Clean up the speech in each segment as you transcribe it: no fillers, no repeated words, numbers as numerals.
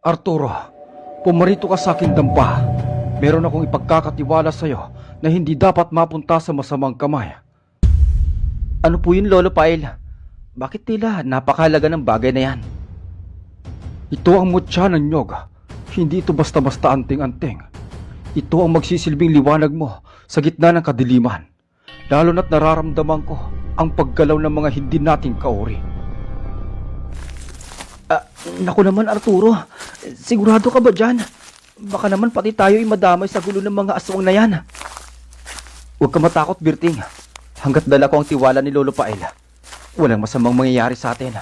Arturo, pumarito ka sa aking dampa. Meron akong ipagkakatiwala sa'yo na hindi dapat mapunta sa masamang kamay. Ano po yun, Lolo Pael? Bakit tila napakahalaga ng bagay na yan? Ito ang mutya ng nyog. Hindi ito basta-basta anting-anting. Ito ang magsisilbing liwanag mo sa gitna ng kadiliman. Lalo na't nararamdaman ko ang paggalaw ng mga hindi nating kauri. Naku naman, Arturo. Sigurado ka ba dyan? Baka naman pati tayo ay madamay sa gulo ng mga aswang na yan. Huwag ka matakot, Birting. Hanggat dala ko ang tiwala ni Lolo Pael, walang masamang mangyayari sa atin.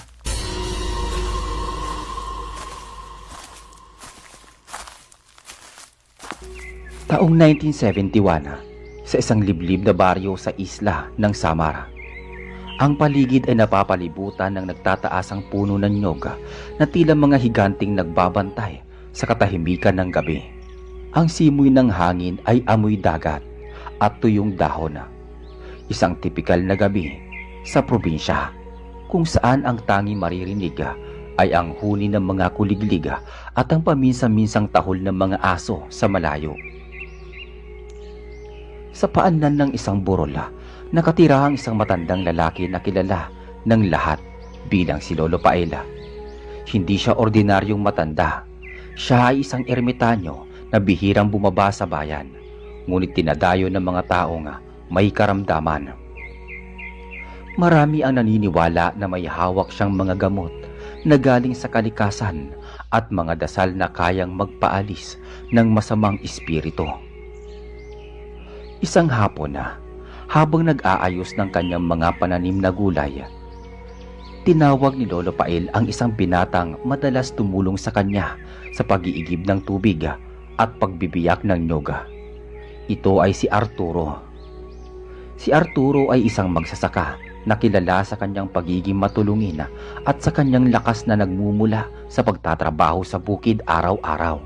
Taong 1971, sa isang liblib na baryo sa isla ng Samar. Ang paligid ay napapalibutan ng nagtataasang puno ng nyog na tila mga higanting nagbabantay sa katahimikan ng gabi. Ang simoy ng hangin ay amoy dagat at tuyong dahon. Isang tipikal na gabi sa probinsya kung saan ang tanging maririnig ay ang huni ng mga kuliglig at ang paminsan-minsang tahol ng mga aso sa malayo. Sa paanan ng isang burol, nakatira ang isang matandang lalaki na kilala ng lahat bilang si Lolo Pael. Hindi siya ordinaryong matanda. Siya ay isang ermitanyo na bihirang bumaba sa bayan, ngunit tinadayo ng mga taong may karamdaman. Marami ang naniniwala na may hawak siyang mga gamot na galing sa kalikasan at mga dasal na kayang magpaalis ng masamang espiritu. Isang hapon habang nag-aayos ng kanyang mga pananim na gulay, tinawag ni Lolo Pael ang isang binatang madalas tumulong sa kanya sa pag-iigib ng tubig at pagbibiyak ng nyog. Ito ay si Arturo. Si Arturo ay isang magsasaka na kilala sa kanyang pagiging matulungin at sa kanyang lakas na nagmumula sa pagtatrabaho sa bukid araw-araw.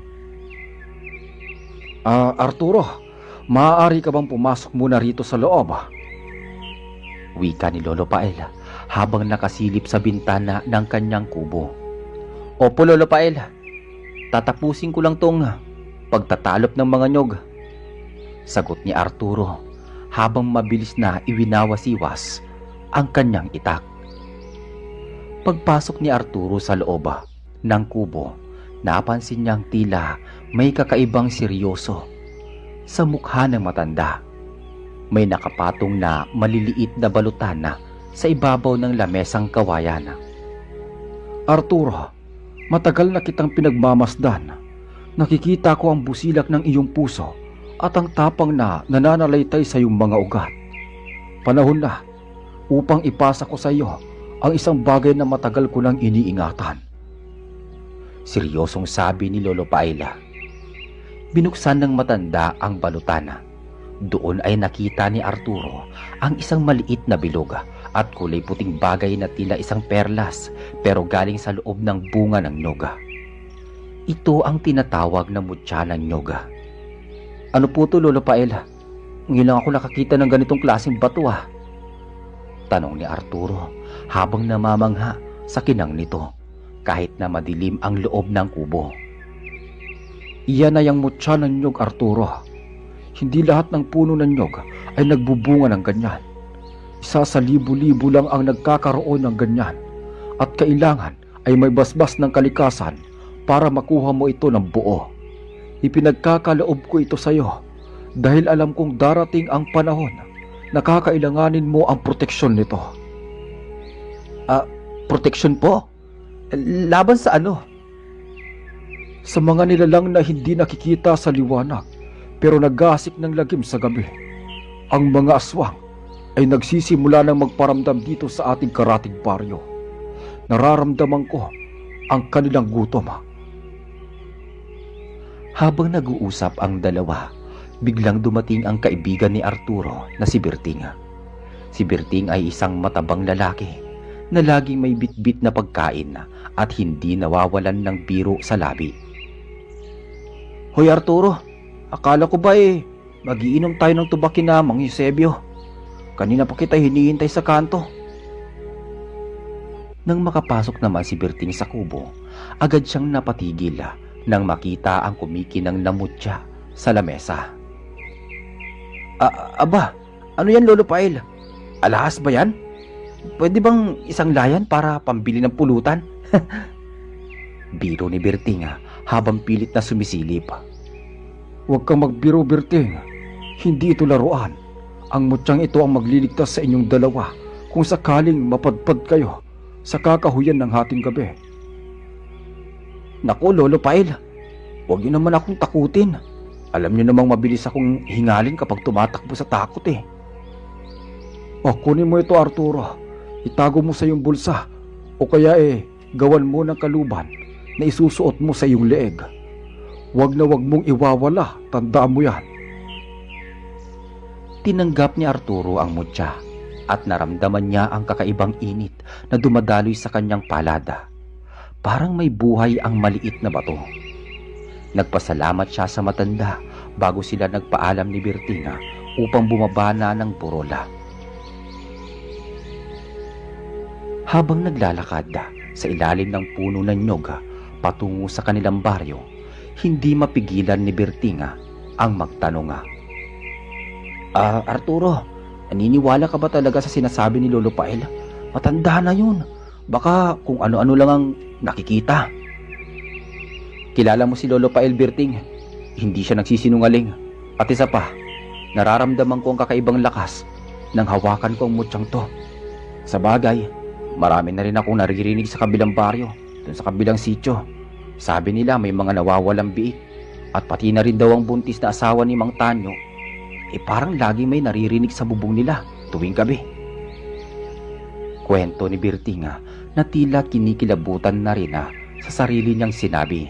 Arturo, maaari ka bang pumasok muna rito sa loob? Wika ni Lolo Pael habang nakasilip sa bintana ng kanyang kubo. Opo, Lolo Pael. Tatapusin ko lang tong pagtatalop ng mga nyog. Sagot ni Arturo habang mabilis na iwinawasiwas ang kanyang itak. Pagpasok ni Arturo sa loob ng kubo, napansin niyang tila may kakaibang seryoso sa mukha ng matanda. May nakapatong na maliliit na balutan sa ibabaw ng lamesang kawayan. Arturo, matagal na kitang pinagmamasdan. Nakikita ko ang busilak ng iyong puso at ang tapang na nananalaytay sa iyong mga ugat. Panahon na upang ipasa ko sa iyo ang isang bagay na matagal ko nang iniingatan. Seryosong sabi ni Lolo Paela. Binuksan ng matanda ang balutana. Doon ay nakita ni Arturo ang isang maliit na bilog at kulay puting bagay na tila isang perlas pero galing sa loob ng bunga ng nyog. Ito ang tinatawag na mutya ng nyog. Ano po to, Lolo Paela? Ngayon lang ako nakakita ng ganitong klaseng bato Tanong ni Arturo habang namamangha sa kinang nito kahit na madilim ang loob ng kubo. Iyan ay ang mutya ng nyog, Arturo. Hindi lahat ng puno ng nyog ay nagbubunga ng ganyan. Isa sa libo-libo lang ang nagkakaroon ng ganyan at kailangan ay may basbas ng kalikasan para makuha mo ito ng buo. Ipinagkakaloob ko ito sa iyo dahil alam kong darating ang panahon na kakailanganin mo ang proteksyon nito. Proteksyon po? Laban sa ano? Sa mga nilalang na hindi nakikita sa liwanag pero naggasik ng lagim sa gabi. Ang mga aswang ay nagsisimula ng magparamdam dito sa ating karatig baryo. Nararamdaman ko ang kanilang gutom. Habang nag-uusap ang dalawa, biglang dumating ang kaibigan ni Arturo na si Birting. Si Birting ay isang matabang lalaki na laging may bitbit na pagkain at hindi nawawalan ng biro sa labi. Hoy Arturo, akala ko ba magiinom tayo ng tubakin na Mang Eusebio? Kanina pa kita hinihintay sa kanto. Nang makapasok naman si Birting sa kubo, agad siyang napatigil nang makita ang kumikinang na mutya sa lamesa. Aba, ano yan Lolo Pail? Alahas ba yan? Pwede bang isang layan para pambili ng pulutan? Biro ni Berting habang pilit na sumisilip. Huwag kang magbiro, Berting. Hindi ito laruan. Ang mutyang ito ang magliligtas sa inyong dalawa kung sakaling mapadpad kayo sa kakahuyan ng hating gabi. Naku Lolo Pail, huwag niyo naman akong takutin. Alam niyo namang mabilis akong hingalin kapag tumatakbo sa takot eh. Kunin mo ito, Arturo. Itago mo sa iyong bulsa o kaya gawan mo ng kaluban na isusuot mo sa iyong leeg. Huwag na huwag mong iwawala, tandaan mo yan. Tinanggap ni Arturo ang mutya at naramdaman niya ang kakaibang init na dumadaloy sa kanyang palada. Parang may buhay ang maliit na bato. Nagpasalamat siya sa matanda bago sila nagpaalam ni Bertina upang bumaba na ng Borola. Habang naglalakad sa ilalim ng puno ng nyog patungo sa kanilang baryo, hindi mapigilan ni Bertina ang magtanong. Arturo, naniniwala ka ba talaga sa sinasabi ni Lolo Pail? Matanda na yun. Baka kung ano-ano lang ang nakikita. Kilala mo si Lolo Pail, Berting. Hindi siya nagsisinungaling. At isa pa, nararamdaman ko ang kakaibang lakas nang hawakan ko ang mutyang to. Sa bagay, marami na rin akong naririnig sa kabilang baryo, dun sa kabilang sityo. Sabi nila may mga nawawalang biik at pati na rin daw ang buntis na asawa ni Mang Tanyo. Parang lagi may naririnig sa bubong nila tuwing gabi. Kwento ni Berting na tila kinikilabutan na rin sa sarili niyang sinabi.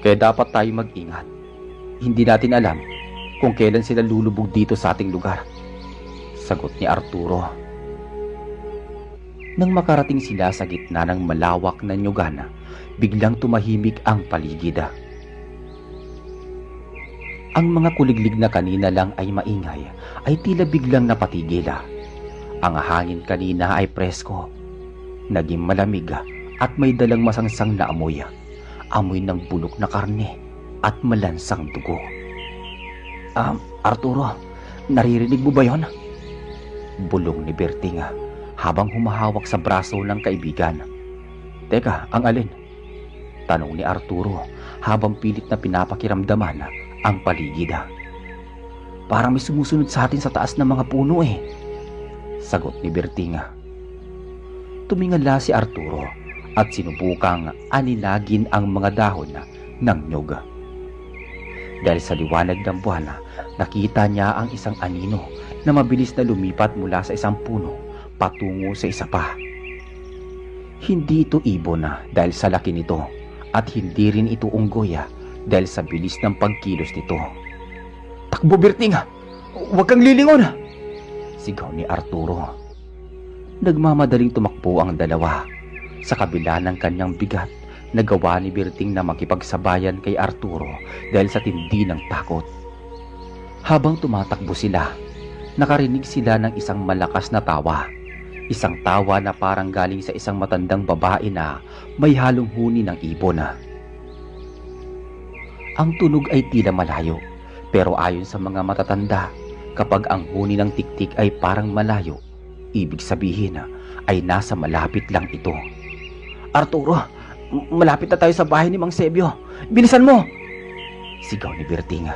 Kaya dapat tayo mag-ingat. Hindi natin alam kung kailan sila lulubog dito sa ating lugar. Sagot ni Arturo. Nang makarating sila sa gitna ng malawak na nyugan, biglang tumahimik ang paligid. Ang mga kuliglig na kanina lang ay maingay ay tila biglang napatigil. Ang hangin kanina ay presko, naging malamig at may dalang masangsang na amoy. Amoy ng bulok na karne at malansang dugo. Arturo, naririnig mo ba yon? Bulong ni Berting habang humahawak sa braso ng kaibigan. Teka, ang alin? Tanong ni Arturo habang pilit na pinapakiramdaman ang paligid. Parang may sumusunod sa atin sa taas ng mga puno eh. Sagot ni Berting. Tumingala si Arturo at sinubukang aninagin ang mga dahon ng nyog. Dahil sa liwanag ng buwan, nakita niya ang isang anino na mabilis na lumipat mula sa isang puno patungo sa isa pa. Hindi ito ibon dahil sa laki nito at hindi rin ito unggoy dahil sa bilis ng pagkilos nito. Takbo, Berting! Huwag kang lilingon! Sigaw ni Arturo. Nagmamadaling tumakbo ang dalawa. Sa kabila ng kanyang bigat, nagawa ni Berting na makipagsabayan kay Arturo dahil sa tindi ng takot. Habang tumatakbo sila, nakarinig sila ng isang malakas na tawa. Isang tawa na parang galing sa isang matandang babae na may halong huni ng ibon. Ang tunog ay tila malayo, pero ayon sa mga matatanda, kapag ang huni ng tiktik ay parang malayo, ibig sabihin ay nasa malapit lang ito. Arturo, malapit na tayo sa bahay ni Mang Sebio. Bilisan mo! Sigaw ni Berting.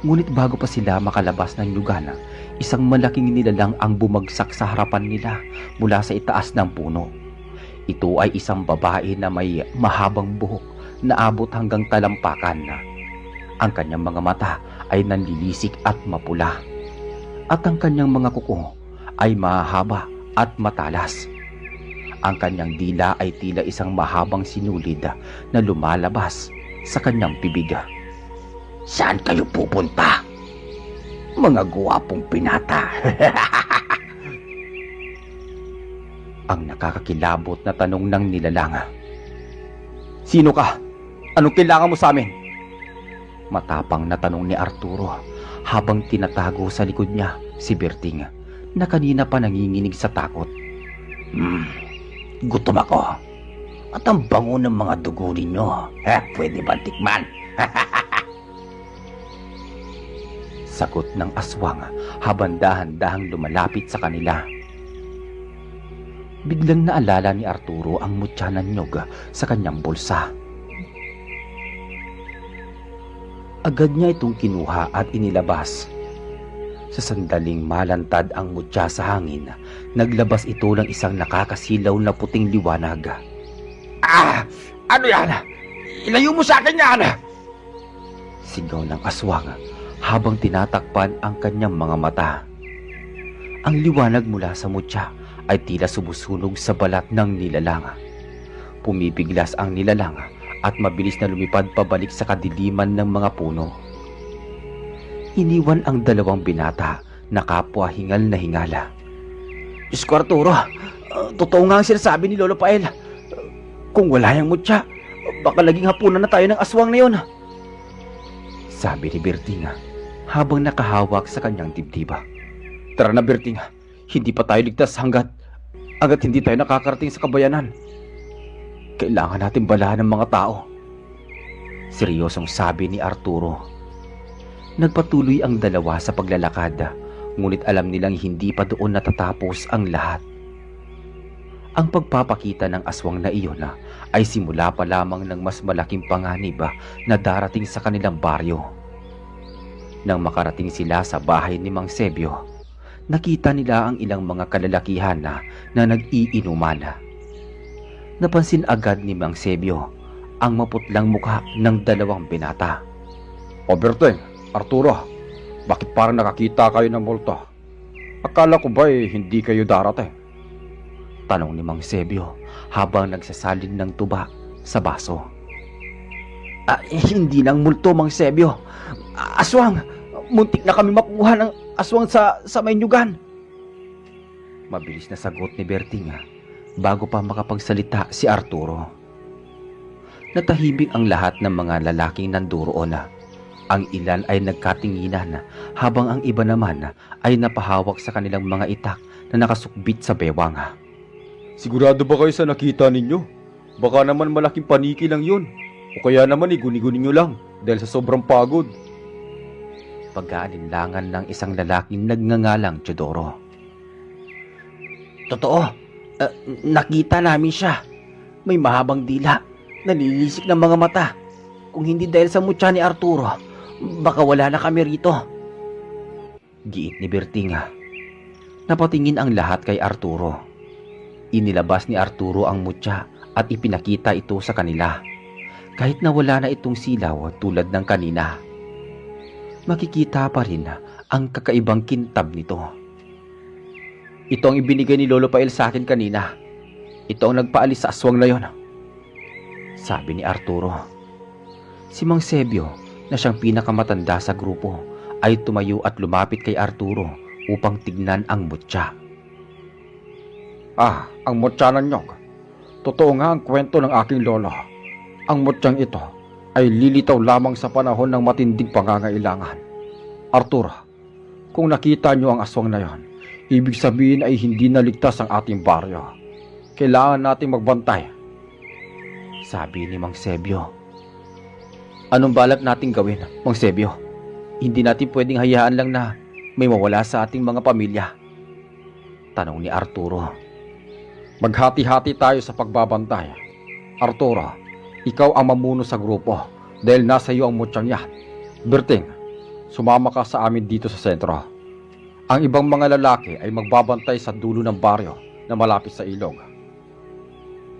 Ngunit bago pa sila makalabas ng nyugan, isang malaking nilalang ang bumagsak sa harapan nila mula sa itaas ng puno. Ito ay isang babae na may mahabang buhok na abot hanggang talampakan. Ang kanyang mga mata ay nanlilisik at mapula. At ang kanyang mga kuko ay mahaba at matalas. Ang kanyang dila ay tila isang mahabang sinulid na lumalabas sa kanyang bibig. Saan kayo pupunta? Mga guwapong pinata. Ang nakakakilabot na tanong ng nilalang. Sino ka? Anong kailangan mo sa amin? Matapang na tanong ni Arturo habang tinatago sa likod niya si Berting na kanina pa nanginginig sa takot. Gutom ako. At ang bango ng mga dugo ninyo. Pwede ba tikman? Sagot ng aswang habang dahan-dahang lumalapit sa kanila. Biglang naalala ni Arturo ang mutya ng nyog sa kanyang bulsa. Agad niya itong kinuha at inilabas. Sa sandaling malantad ang mutya sa hangin, naglabas ito ng isang nakakasilaw na puting liwanag. Ano yan? Ilayo mo sa akin yan! Sigaw ng aswang habang tinatakpan ang kanyang mga mata. Ang liwanag mula sa mutya ay tila sumusunog sa balat ng nilalang. Pumipiglas ang nilalang at mabilis na lumipad pabalik sa kadiliman ng mga puno. Iniwan ang dalawang binata na kapwa hingal na hingala. Diyos ko, Arturo, totoo nga ang sinasabi ni Lolo Pael. Kung wala yung mutya, baka laging hapunan na tayo ng aswang na yun. Sabi ni Bertinga habang nakahawak sa kanyang dibdiba. Tara na, Bertinga. Hindi pa tayo ligtas hanggat hindi tayo nakakarating sa kabayanan. Kailangan natin balahan ng mga tao. Seryosong sabi ni Arturo. Nagpatuloy ang dalawa sa paglalakad, ngunit alam nilang hindi pa doon natatapos ang lahat. Ang pagpapakita ng aswang na iyon ay simula pa lamang ng mas malaking panganib na darating sa kanilang baryo. Nang makarating sila sa bahay ni Mang Sebio, nakita nila ang ilang mga kalalakihan na nag-iinuman. Napansin agad ni Mang Sebio ang maputlang mukha ng dalawang binata. O Berting, Arturo, bakit parang nakakita kayo ng multo? Akala ko ba hindi kayo darating? Tanong ni Mang Sebio habang nagsasalin ng tuba sa baso. Hindi lang multo, Mang Sebio. Aswang! Muntik na kami makuha ng aswang sa Mainyugan. Mabilis na sagot ni Bertinga bago pa makapagsalita si Arturo. Natahimik ang lahat ng mga lalaking nanduroon. Ang ilan ay nagkatinginan habang ang iba naman ay napahawak sa kanilang mga itak na nakasukbit sa bewang. Sigurado ba kayo sa nakita ninyo? Baka naman malaking paniki lang yun. O kaya naman guni-guni nyo lang dahil sa sobrang pagod. Pag-aalinlangan ng isang lalaking nagngangalang Teodoro. Totoo, nakita namin siya. May mahabang dila, nalilisik ng mga mata. Kung hindi dahil sa mutya ni Arturo, baka wala na kami rito. Giit ni Bertinga. Napatingin ang lahat kay Arturo. Inilabas ni Arturo ang mutya at ipinakita ito sa kanila. Kahit na wala na itong silaw tulad ng kanina, makikita pa rin ang kakaibang kintab nito. Ito ang ibinigay ni Lolo Pael sa akin kanina. Ito ang nagpaalis sa aswang na yon, sabi ni Arturo. Si Mang Sebio, na siyang pinakamatanda sa grupo, ay tumayo at lumapit kay Arturo upang tignan ang mutya. Ang mutya ng nyog. Totoo nga ang kwento ng aking lolo. Ang mutyang ito ay lilitaw lamang sa panahon ng matinding pangangailangan. Arturo, kung nakita nyo ang aswang na yon, ibig sabihin ay hindi naligtas ang ating baryo. Kailangan nating magbantay, sabi ni Mang Sebio. Anong balak nating gawin, Mang Sebio? Hindi natin pwedeng hayaan lang na may mawala sa ating mga pamilya, tanong ni Arturo. Maghati-hati tayo sa pagbabantay. Arturo, ikaw ang mamuno sa grupo dahil nasa iyo ang mutyang yan. Berting, sumama ka sa amin dito sa sentro. Ang ibang mga lalaki ay magbabantay sa dulo ng baryo na malapit sa ilog.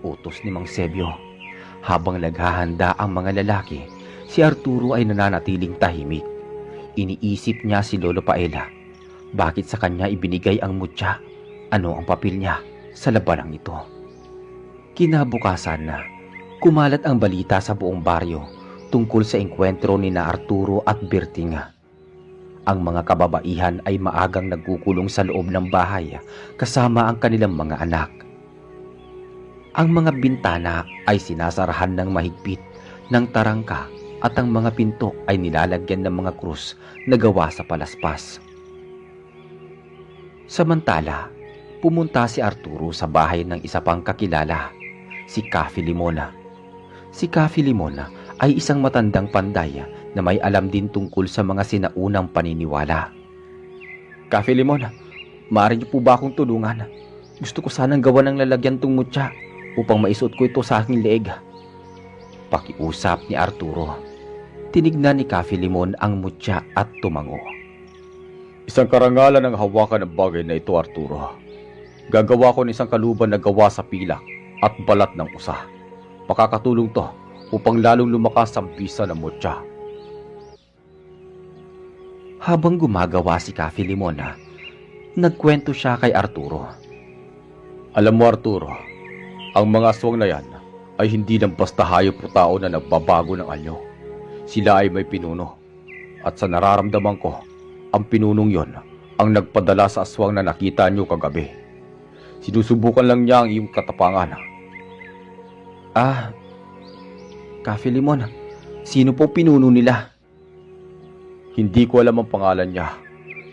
Utos ni Mang Sebio. Habang naghahanda ang mga lalaki, si Arturo ay nananatiling tahimik. Iniisip niya si Lolo Paela. Bakit sa kanya ibinigay ang mutya? Ano ang papel niya sa labanang ito? Kinabukasan na, kumalat ang balita sa buong baryo tungkol sa engkwentro ni na Arturo at Bertinga. Ang mga kababaihan ay maagang nagkukulong sa loob ng bahay kasama ang kanilang mga anak. Ang mga bintana ay sinasarahan ng mahigpit ng tarangka at ang mga pinto ay nilalagyan ng mga krus na gawa sa palaspas. Samantala, pumunta si Arturo sa bahay ng isa pang kakilala, si Cafe Limona. Si Cafe Limona ay isang matandang panday na may alam din tungkol sa mga sinaunang paniniwala. Cafe Limona, maaari niyo po ba akong tulungan? Gusto ko sanang gawa ng lalagyan tong mutya upang maisuot ko ito sa aking leeg. Pakiusap ni Arturo. Tinignan ni Cafe Limon ang mutya at tumango. Isang karangalan ang hawakan ng bagay na ito, Arturo. Gagawa ko ng isang kaluban na gawa sa pilak at balat ng usa. Makakatulong to upang lalong lumakas ang bisa ng mutya. Habang gumagawa si Cafe Limon, nagkwento siya kay Arturo. Alam mo, Arturo, ang mga aswang na yan ay hindi lang basta hayop o tao na nagbabago ng anyo. Sila ay may pinuno. At sa nararamdaman ko, ang pinunong yon ang nagpadala sa aswang na nakita niyo kagabi. Sinusubukan lang niya ang iyong katapangan. Cafe Limon, sino po pinuno nila? Hindi ko alam ang pangalan niya,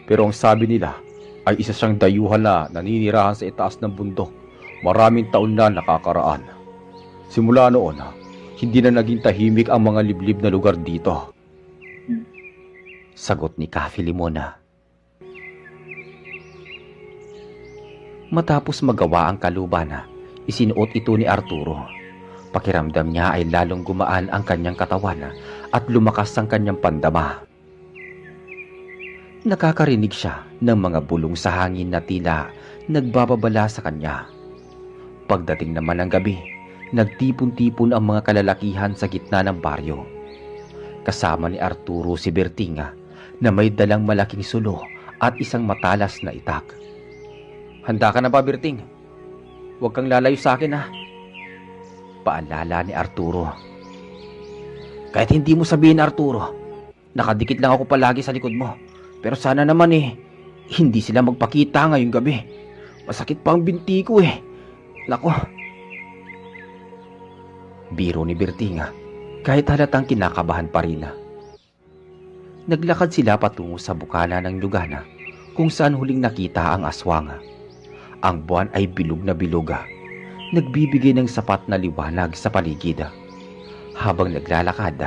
pero ang sabi nila ay isa siyang dayuhan na naninirahan sa itaas ng bundok. Maraming taon na nakakaraan. Simula noon, hindi na naging tahimik ang mga liblib na lugar dito. Sagot ni Cafe Limon. Matapos magawa ang kaluban, isinuot ito ni Arturo. Pakiramdam niya ay lalong gumaan ang kanyang katawan at lumakas ang kanyang pandama. Nakakarinig siya ng mga bulong sa hangin na tila nagbababala sa kanya. Pagdating naman ng gabi, nagtipon-tipon ang mga kalalakihan sa gitna ng baryo. Kasama ni Arturo si Bertinga na may dalang malaking sulo at isang matalas na itak. Handa ka na ba, Berting? Huwag kang lalayo sa akin, ha? Paalala ni Arturo. Kahit hindi mo sabihin, Arturo, nakadikit lang ako palagi sa likod mo. Pero sana naman hindi sila magpakita ngayong gabi. Masakit pa ang binti ko Nako. Biro ni Bertinga, kahit halatang kinakabahan pa rin. Naglakad sila patungo sa bukana ng Lugana kung saan huling nakita ang aswang. Ang buwan ay bilog na bilog, nagbibigay ng sapat na liwanag sa paligid. Habang naglalakad,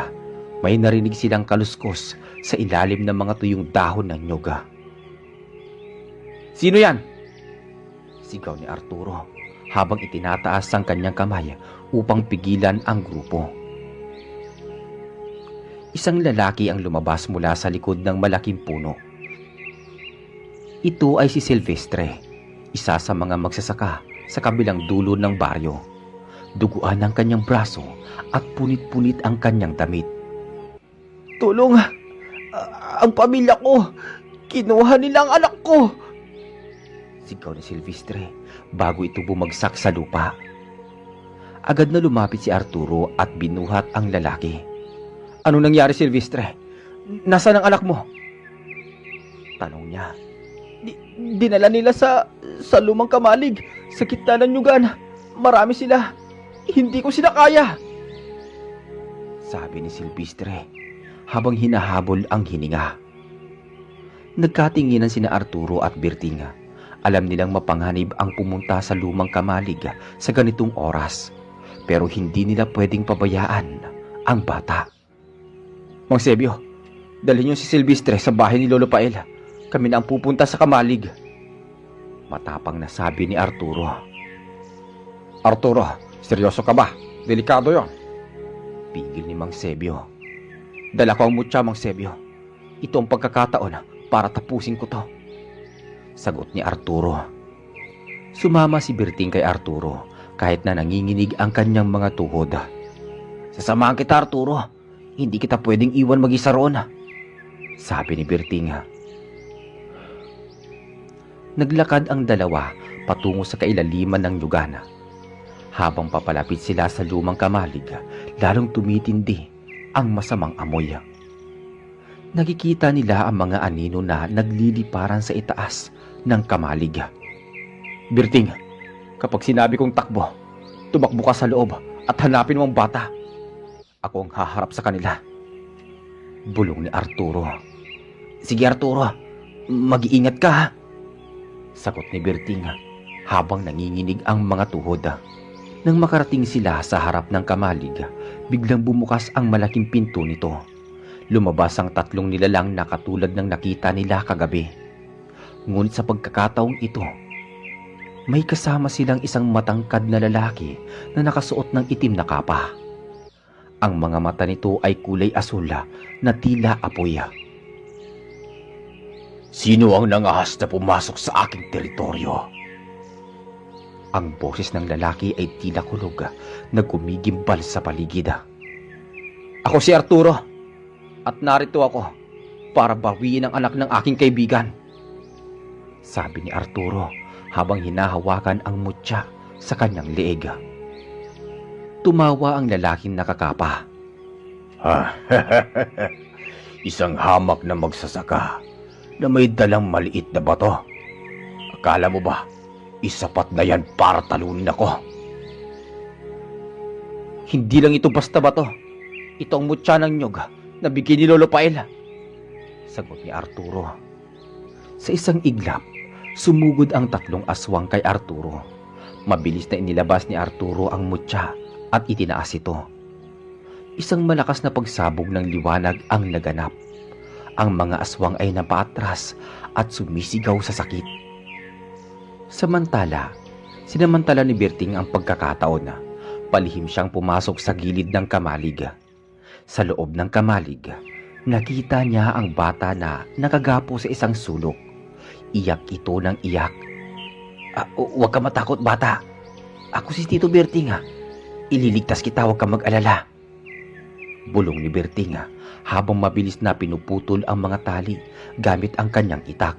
may narinig silang kaluskos sa ilalim ng mga tuyong dahon ng nyuga. Sino yan? Sigaw ni Arturo habang itinataas ang kanyang kamay upang pigilan ang grupo. Isang lalaki ang lumabas mula sa likod ng malaking puno. Ito ay si Silvestre, isa sa mga magsasaka sa kabilang dulo ng baryo. Duguan ang kanyang braso at punit-punit ang kanyang damit. Tulong! Ang pamilya ko! Kinuha nila ang anak ko! Sigaw ni Silvestre bago ito bumagsak sa lupa. Agad na lumapit si Arturo at binuhat ang lalaki. Ano nangyari, Silvestre? Nasaan ang anak mo? Tanong niya. Dinala nila sa lumang kamalig sa gitna ng nyugan. Marami sila. Hindi ko sila kaya. Sabi ni Silvestre habang hinahabol ang hininga. Nagkatinginan sina Arturo at Bertinga. Alam nilang mapanganib ang pumunta sa lumang kamalig sa ganitong oras. Pero hindi nila pwedeng pabayaan ang bata. Mang Sebio, dalhin niyo si Silvestre sa bahay ni Lolo Pael. Kami na ang pupunta sa kamalig. Matapang na sabi ni Arturo. Arturo, seryoso ka ba? Delikado yon. Pigil ni Mang Sebio. Dala ko ang mutya, Mang Sebio. Ito ang pagkakataon para tapusin ko to. Sagot ni Arturo. Sumama si Berting kay Arturo kahit na nanginginig ang kanyang mga tuhod. Sasamahan kita, Arturo. Hindi kita pwedeng iwan mag-isa roon. Sabi ni Berting. Naglakad ang dalawa patungo sa kailaliman ng nyugana. Habang papalapit sila sa lumang kamalig, lalong tumitindi ang masamang amoy. Nakikita nila ang mga anino na nagliliparan sa itaas ng kamalig. Berting, kapag sinabi kong takbo, tumakbo ka sa loob at hanapin mo ang bata. Ako ang haharap sa kanila. Bulong ni Arturo. Sige, Arturo, mag-iingat ka, ha? Sagot ni Berting habang nanginginig ang mga tuhod. Nang makarating sila sa harap ng kamalig, biglang bumukas ang malaking pinto nito. Lumabas ang tatlong nilalang na katulad ng nakita nila kagabi. Ngunit sa pagkakataong ito, may kasama silang isang matangkad na lalaki na nakasuot ng itim na kapa. Ang mga mata nito ay kulay asul na tila apoy. "Sino ang nangahas na pumasok sa aking teritoryo?" Ang boses ng lalaki ay tila kulog na gumigimbal sa paligid. "Ako si Arturo at narito ako para bawiin ang anak ng aking kaibigan," sabi ni Arturo habang hinahawakan ang mutya sa kanyang leeg. Tumawa ang lalaking nakakapa. "Isang hamak na magsasaka na may dalang maliit na bato. Akala mo ba isapat na yan para talunin ako?" "Hindi lang ito basta bato. Ito ang mutya ng nyog na bigay ni Lolo Pael," sagot ni Arturo. Sa isang iglap, sumugod ang tatlong aswang kay Arturo. Mabilis na inilabas ni Arturo ang mutya at itinaas ito. Isang malakas na pagsabog ng liwanag ang naganap. Ang mga aswang ay napaatras at sumisigaw sa sakit. Sinamantala ni Berting ang pagkakataon na palihim siyang pumasok sa gilid ng kamalig. Sa loob ng kamalig, nakita niya ang bata na nakagapo sa isang sulok. Iyak ito ng iyak. "Huwag ka matakot, bata. Ako si Tito Berting. Ililigtas kita, huwag ka mag-alala," bulong ni Berting habang mabilis na pinuputol ang mga tali gamit ang kanyang itak.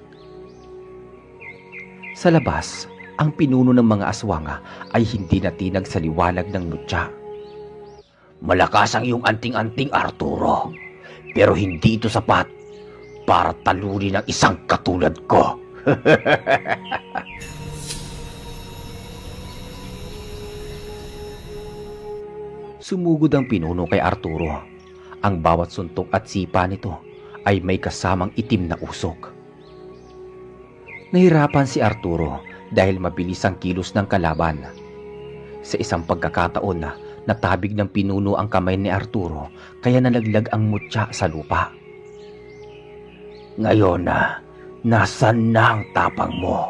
Sa labas, ang pinuno ng mga aswang ay hindi natinag sa liwanag ng mutya. "Malakas ang iyong anting-anting, Arturo, pero hindi ito sapat para talunin ang isang katulad ko." Sumugod ang pinuno kay Arturo. Ang bawat suntok at sipa nito ay may kasamang itim na usok. Nahirapan si Arturo dahil mabilis ang kilos ng kalaban. Sa isang pagkakataon na natabig ng pinuno ang kamay ni Arturo kaya nalaglag ang mutya sa lupa. "Ngayon nasan na ang tapang mo?"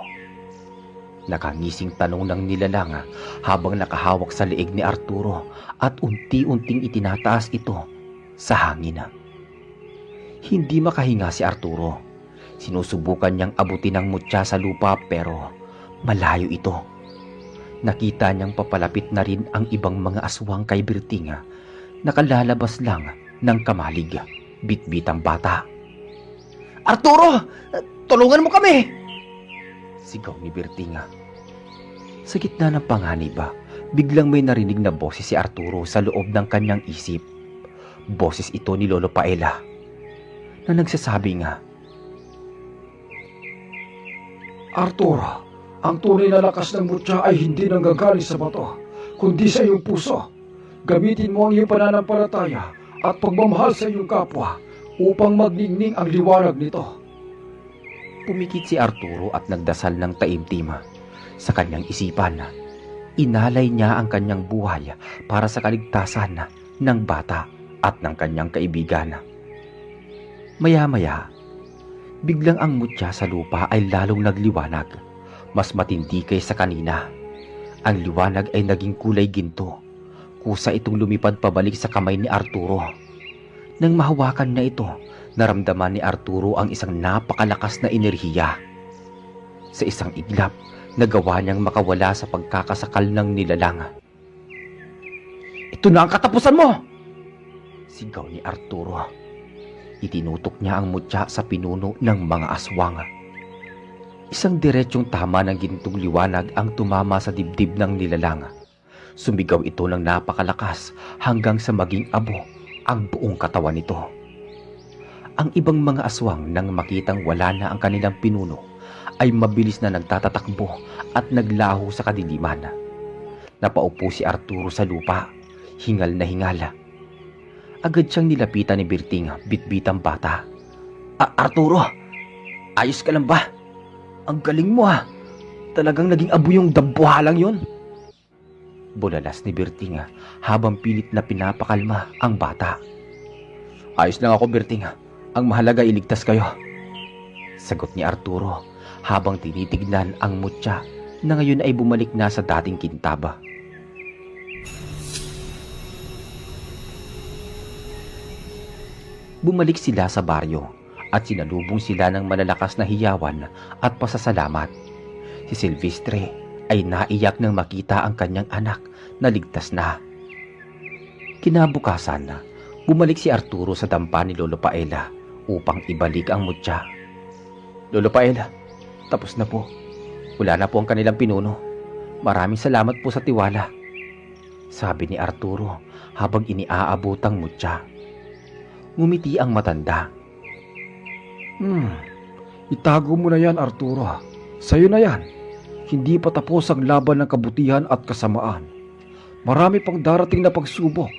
Nakangising tanong ng nilalang habang nakahawak sa leeg ni Arturo at unti-unting itinataas ito sa hangin. Hindi makahinga si Arturo. Sinusubukan niyang abutin ang mutya sa lupa pero malayo ito. Nakita niyang papalapit na rin ang ibang mga aswang kay Berting. Nakalalabas lang ng kamalig, bitbit ang bata. "Arturo! Tulungan mo kami!" sigaw ni Berting. Sa gitna ng panganib, biglang may narinig na boses si Arturo sa loob ng kanyang isip. Boses ito ni Lolo Paela na nagsasabi nga, "Arturo, ang tunay na lakas ng mutya ay hindi nanggagaling sa bato, kundi sa iyong puso. Gamitin mo ang iyong pananampalataya at pagmamahal sa iyong kapwa upang magningning ang liwanag nito." Pumikit si Arturo at nagdasal ng taimtim. Sa kanyang isipan, inalay niya ang kanyang buhay para sa kaligtasan ng bata at ng kanyang kaibigan. Maya-maya, biglang ang mutya sa lupa ay lalong nagliwanag. Mas matindi kaysa kanina. Ang liwanag ay naging kulay ginto. Kusa itong lumipad pabalik sa kamay ni Arturo. Nang mahawakan na ito, naramdaman ni Arturo ang isang napakalakas na enerhiya. Sa isang iglap, nagawa niyang makawala sa pagkakasakal ng nilalang. "Ito na ang katapusan mo!" sigaw ni Arturo. Itinutok niya ang mutya sa pinuno ng mga aswang. Isang diretsyong tama ng gintong liwanag ang tumama sa dibdib ng nilalang. Sumigaw ito ng napakalakas hanggang sa maging abo ang buong katawan nito. Ang ibang mga aswang nang makitang wala na ang kanilang pinuno ay mabilis na nagtatatakbo at naglaho sa kadiliman. Napaupo si Arturo sa lupa, hingal na hingal. Agad siyang nilapitan ni Berting, bitbitang bata. "Arturo, ayos ka lang ba? Ang galing mo ha. Talagang naging abo yung dambuhalang yun." Bulalas ni Berting habang pilit na pinapakalma ang bata. Ayos lang ako, Berting. Ang mahalaga iligtas kayo. Sagot ni Arturo habang tinitignan ang mutya na ngayon ay bumalik na sa dating kintaba. Bumalik sila sa baryo at sinalubong sila ng malalakas na hiyawan at pasasalamat. Si Silvestre ay naiyak nang makita ang kanyang anak na ligtas na. Kinabukasan, bumalik si Arturo sa dampa ni Lolo Paela upang ibalik ang mutya. Lolo Paela, tapos na po. Wala na po ang kanilang pinuno. Maraming salamat po sa tiwala, sabi ni Arturo habang iniaabot ang mutya. Ngumiti ang matanda. Itago mo na yan, Arturo. Sa'yo na yan. Hindi pa tapos ang laban ng kabutihan at kasamaan. Marami pang darating na pagsubok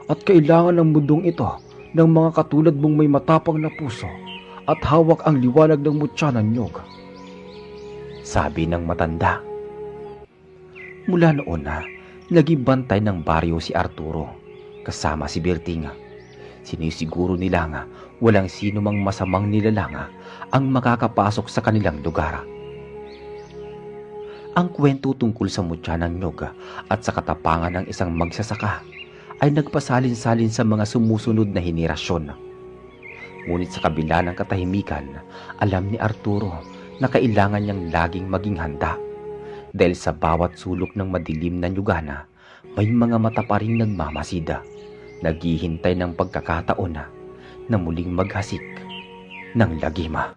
at kailangan ng mundong ito ng mga katulad mong may matapang na puso at hawak ang liwanag ng mutya ng nyog, sabi ng matanda. Mula noon naging bantay ng baryo si Arturo kasama si Berting. Sinisiguro nila walang sino mang masamang nilalang ang makakapasok sa kanilang lugar. Ang kwento tungkol sa mutya ng nyog at sa katapangan ng isang magsasaka ay nagpasalin-salin sa mga sumusunod na henerasyon. Ngunit sa kabila ng katahimikan, alam ni Arturo na kailangan niyang laging maging handa. Dahil sa bawat sulok ng madilim na nyugana, may mga mata pa ring nagmamasida, naghihintay ng pagkakataon na muling maghasik ng lagima.